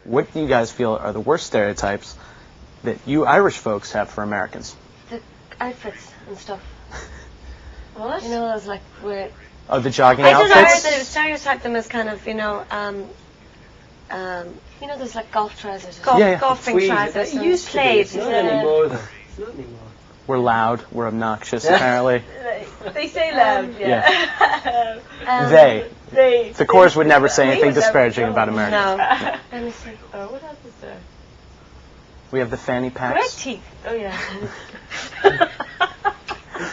what do you guys feel are the worst stereotypes that you Irish folks have for Americans? The outfits and stuff. What? You know, those like weird. Oh, the jogging I don't outfits? know. They stereotype them as kind of, you know, there's like golf trousers, golfing trousers, and plaids. It's not anymore, though. It's not anymore. We're loud. We're obnoxious, apparently. They say loud, yeah. They. The Corrs would never say anything disparaging about Americans. No. Let me see. Oh, what else is there? We have the fanny Great packs. teeth. Oh, yeah.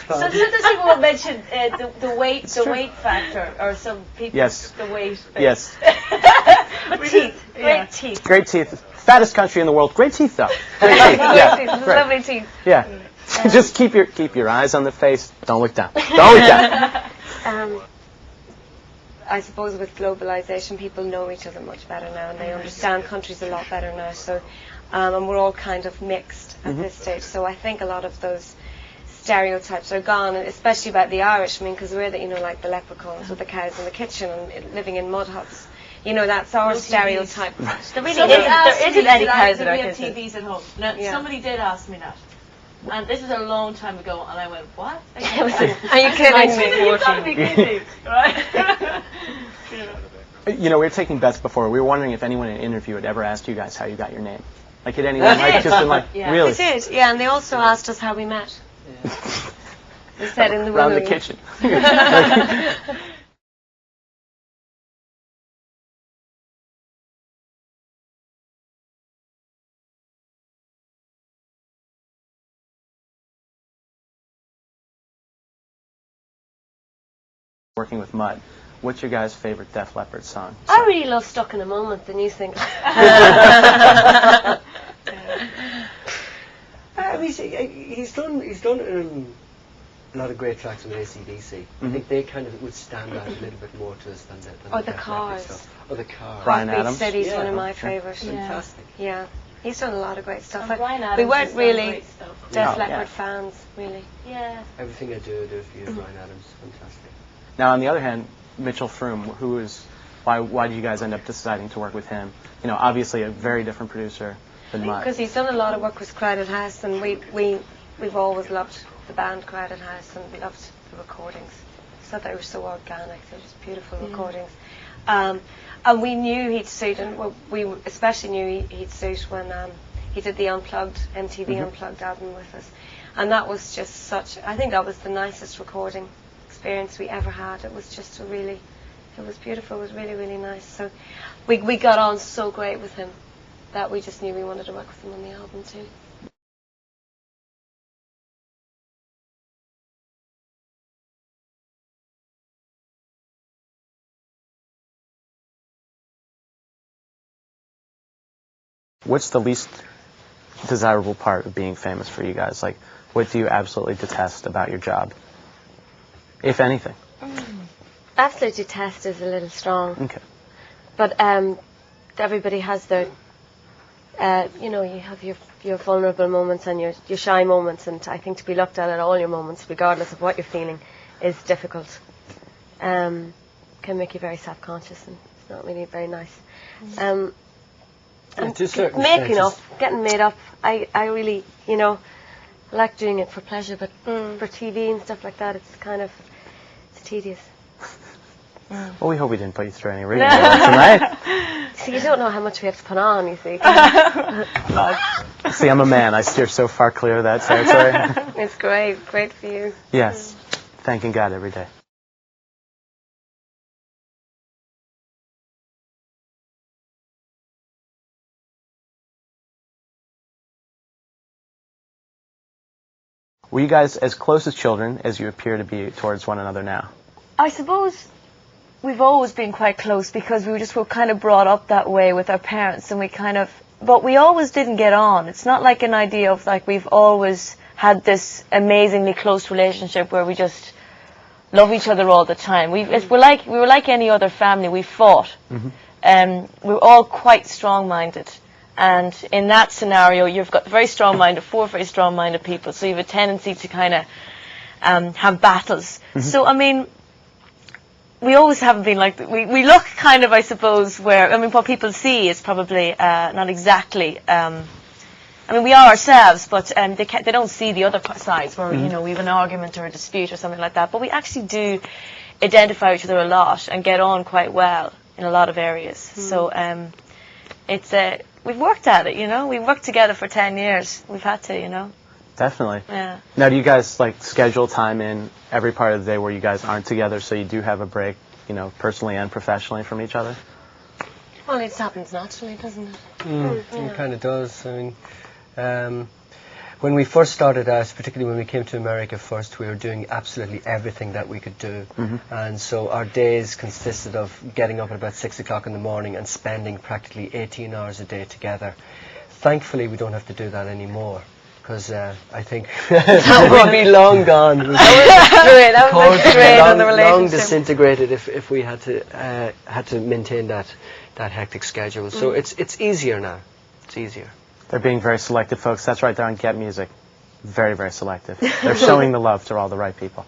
Sometimes people will mention the weight factor, or some people. Yes. The weight. Yes. Teeth. Great teeth. Great teeth. Fattest country in the world. Great teeth, though. Great teeth. Yeah. Teeth. Great. Lovely teeth. Yeah. Just keep your eyes on the face. Don't look down. Don't look down. I suppose with globalization, people know each other much better now, and they understand countries a lot better now. So, and we're all kind of mixed at this stage. So I think a lot of those stereotypes are gone, and especially about the Irish. I mean, because we're like the leprechauns with the cows in the kitchen and living in mud huts. You know, that's our stereotype. There isn't any cows in our kitchen. We have TVs at home. Now, somebody did ask me that. And this is a long time ago, and I went, what? Are you kidding me? You've got to be kidding, right? You know, we were taking bets before. We were wondering if anyone in an interview had ever asked you guys how you got your name. Like, had anyone just been like, really? They did, yeah, and they also asked us how we met. They said in the room. Around the kitchen. Working with mud. What's your guys' favorite Def Leppard song? I really love Stuck in a Moment, the new single. He's done a lot of great tracks with AC/DC. I think they kind of would stand out a little bit more to us than the Corrs. stuff. Or the Corrs. Bryan Heartbeat Adams. City's one of my favourites. Fantastic. Yeah, he's done a lot of great stuff. Bryan Adams We weren't has done really great stuff. Def No, Leppard fans, really. Yeah. Everything I do for you, Bryan Adams. Fantastic. Now, on the other hand, Mitchell Froom, why did you guys end up deciding to work with him? You know, obviously a very different producer than Mud. Because he's done a lot of work with Crowded House, and we've always loved the band Crowded House, and we loved the recordings. So they were so organic. They were just beautiful recordings. And we knew he'd suit, and we especially knew he'd suit when he did the MTV Unplugged album with us. And that was just I think that was the nicest recording experience we ever had. It was just it was beautiful. It was really, really nice. So we got on so great with him that we just knew we wanted to work with him on the album too. What's the least desirable part of being famous for you guys? Like, what do you absolutely detest about your job, if anything? Absolutely detest is a little strong. Okay. But everybody has their, you have your vulnerable moments and your shy moments, and I think to be looked at all your moments, regardless of what you're feeling, is difficult. Can make you very self-conscious, and it's not really very nice. And getting made up, I really, I like doing it for pleasure, but for TV and stuff like that, it's tedious. Well, we hope we didn't put you through any reading tonight. See, you don't know how much we have to put on, you see. See, I'm a man. I steer so far clear of that territory. It's great for you. Yes, thanking God every day. Were you guys as close as children as you appear to be towards one another now? I suppose we've always been quite close because we were kind of brought up that way with our parents, and but we always didn't get on. It's not like an idea of like we've always had this amazingly close relationship where we just love each other all the time. We were like any other family. We fought. We were all quite strong-minded. And in that scenario, you've got four very strong-minded people, so you have a tendency to kind of have battles. So, I mean, we always haven't been like, we look kind of, I suppose, where, I mean, what people see is probably not exactly, I mean, we are ourselves, but they don't see the other sides where, you know, we have an argument or a dispute or something like that. But we actually do identify with each other a lot and get on quite well in a lot of areas. So it's we've worked at it, you know. We've worked together for 10 years. We've had to, you know. Definitely. Yeah. Now, do you guys like schedule time in every part of the day where you guys aren't together, so you do have a break, you know, personally and professionally from each other? Well, it happens naturally, doesn't it? It kind of does. I mean, when we first started out, particularly when we came to America first, we were doing absolutely everything that we could do. And so our days consisted of getting up at about 6 o'clock in the morning and spending practically 18 hours a day together. Thankfully, we don't have to do that anymore, because I think that would be long gone. That would be great on the relationship. Long disintegrated if we had to maintain that hectic schedule. So it's easier now. It's easier. They're being very selective, folks. That's right there on Get Music. Very, very selective. They're showing the love to all the right people.